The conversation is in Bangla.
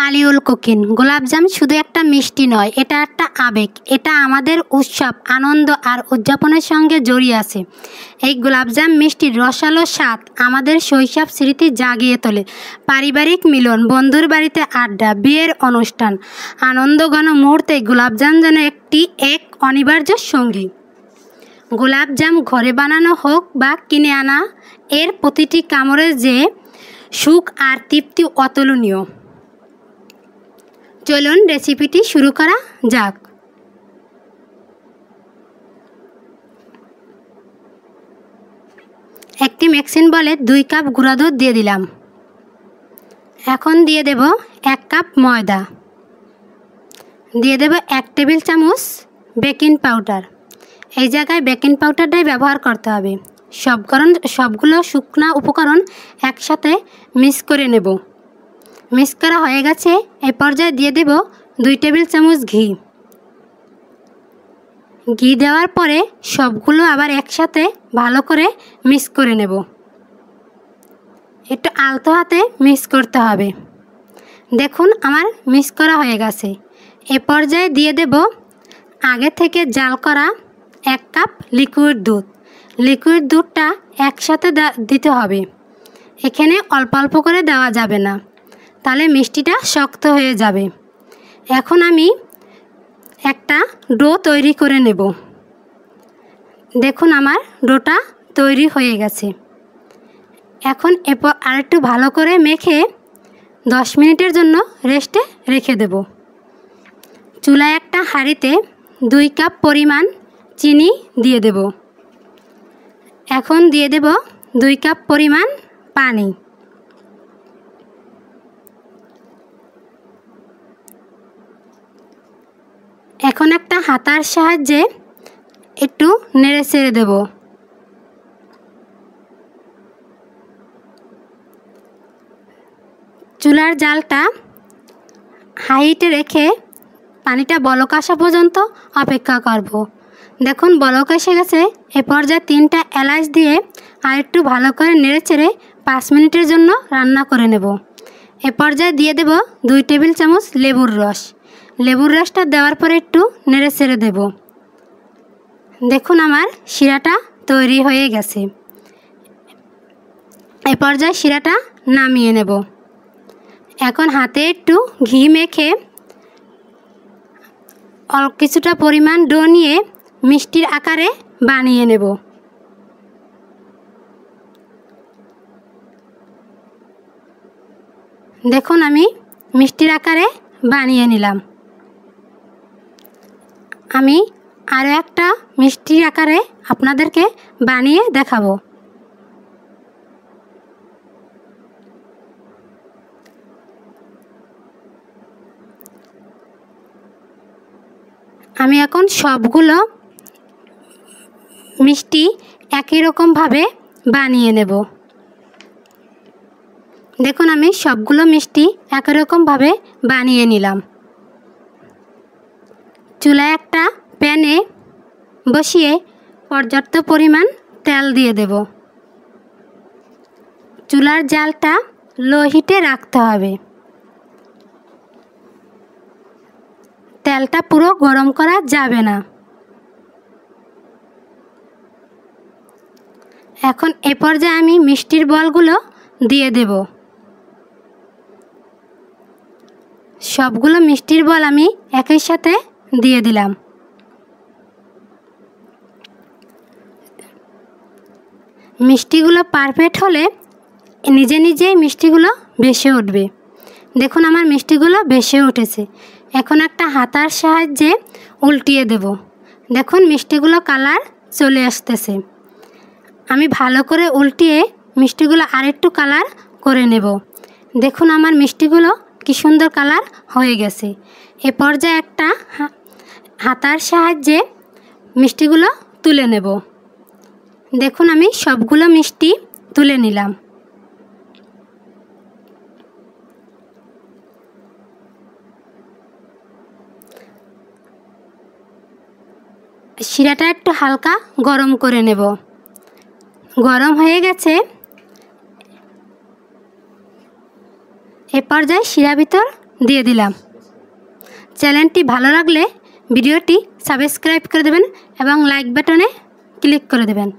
আলিউল কুকিন। গোলাপজাম শুধু একটা মিষ্টি নয়, এটা একটা আবেগ। এটা আমাদের উৎসব, আনন্দ আর উদযাপনের সঙ্গে জড়িয়ে আছে। এই গোলাপজাম মিষ্টির রসালো স্বাদ আমাদের শৈশব স্মৃতি জাগিয়ে তোলে। পারিবারিক মিলন, বন্ধুর বাড়িতে আড্ডা, বিয়ের অনুষ্ঠান, আনন্দঘন মুহূর্তে গোলাপজাম যেন এক অনিবার্য সঙ্গী। গোলাপজাম ঘরে বানানো হোক বা কিনে আনা, এর প্রতিটি কামড়ে যে সুখ আর তৃপ্তি অতুলনীয়। চলুন রেসিপিটি শুরু করা যাক। একটি মিক্সিং বলে 2 কাপ গুঁড়া দুধ দিয়ে দিলাম। এখন দিয়ে দেব 1 কাপ ময়দা, দিয়ে দেব 1 টেবিল চামচ বেকিং পাউডার। এই জায়গায় বেকিং পাউডারটাই ব্যবহার করতে হবে। সবগুলো শুকনা উপকরণ একসাথে মিক্স করে নেব। মিক্স করা হয়ে গেছে। এই পর্যায়ে দিয়ে দেব 2 টেবিল চামচ ঘি। ঘি দেওয়ার পরে সবগুলো আবার একসাথে ভালো করে মিক্স করে নেব। একটু আলতো হাতে মিক্স করতে হবে। দেখুন আমার মিক্স করা হয়ে গেছে। এ পর্যায়ে দিয়ে দেব আগে থেকে জাল করা 1 কাপ লিকুইড দুধ। লিকুইড দুধটা একসাথে দিতে হবে। এখানে অল্প অল্প করে দেওয়া যাবে না, তাহলে মিষ্টিটা শক্ত হয়ে যাবে। এখন আমি একটা ডো তৈরি করে নেব। দেখুন আমার ডোটা তৈরি হয়ে গেছে। এখন এরপর আরেকটু ভালো করে মেখে 10 মিনিটের জন্য রেস্টে রেখে দেব। চুলায় একটা হাঁড়িতে 2 কাপ পরিমাণ চিনি দিয়ে দেব। এখন দিয়ে দেব 2 কাপ পরিমাণ পানি। এখন একটা হাতার সাহায্যে একটু নেড়ে চেড়ে দেব। চুলার জালটা হাইটে রেখে পানিটা বলক আসা পর্যন্ত অপেক্ষা করব। দেখুন বলক এসে গেছে। এ পর্যায়ে 3টা এলাচ দিয়ে আর একটু ভালো করে নেড়ে চেড়ে 5 মিনিটের জন্য রান্না করে নেব। এ পর্যায়ে দিয়ে দেব 2 টেবিল চামচ লেবুর রস। লেবুর রসটা দেওয়ার পরে একটু নেড়ে চেড়ে দেব। দেখুন আমার শিরাটা তৈরি হয়ে গেছে। এ পর্যায়ে শিরাটা নামিয়ে নেব। এখন হাতে একটু ঘি মেখে অল্প কিছুটা পরিমাণ ডো নিয়ে মিষ্টির আকারে বানিয়ে নেব। দেখুন আমি মিষ্টির আকারে বানিয়ে নিলাম। আমি আরও একটা মিষ্টির আকারে আপনাদেরকে বানিয়ে দেখাবো। আমি এখন সবগুলো মিষ্টি একই রকমভাবে বানিয়ে নেব। দেখুন আমি সবগুলো মিষ্টি একই রকমভাবে বানিয়ে নিলাম। চুলায় একটা প্যানে বসিয়ে পর্যাপ্ত পরিমাণ তেল দিয়ে দেব। চুলার জালটা লো হিটে রাখতে হবে। তেলটা পুরো গরম করা যাবে না। এখন এ পর্যায়ে আমি মিষ্টির বলগুলো দিয়ে দেব। সবগুলো মিষ্টির বল আমি একই সাথে দিয়ে দিলাম। মিষ্টিগুলো পারফেক্ট হলে নিজে নিজেই মিষ্টিগুলো ভেসে উঠবে। দেখুন আমার মিষ্টিগুলো ভেসে উঠেছে। এখন একটা হাতার সাহায্যে উল্টিয়ে দেব। দেখুন মিষ্টিগুলো কালার চলে আসতেছে। আমি ভালো করে উল্টিয়ে মিষ্টিগুলো আরেকটু কালার করে নেব। দেখুন আমার মিষ্টিগুলো কি সুন্দর কালার হয়ে গেছে। এ পর্যায়ে একটা হাতার সাহায্যে মিষ্টিগুলো তুলে নেব। দেখুন আমি সবগুলো মিষ্টি তুলে নিলাম। শিরাটা একটু হালকা গরম করে নেব। গরম হয়ে গেছে। এ পর্যায়ে শিরা ভিতর দিয়ে দিলাম। চ্যানেলটি ভালো লাগলে ভিডিওটি সাবস্ক্রাইব করে দেবেন এবং লাইক বাটনে ক্লিক করে দেবেন।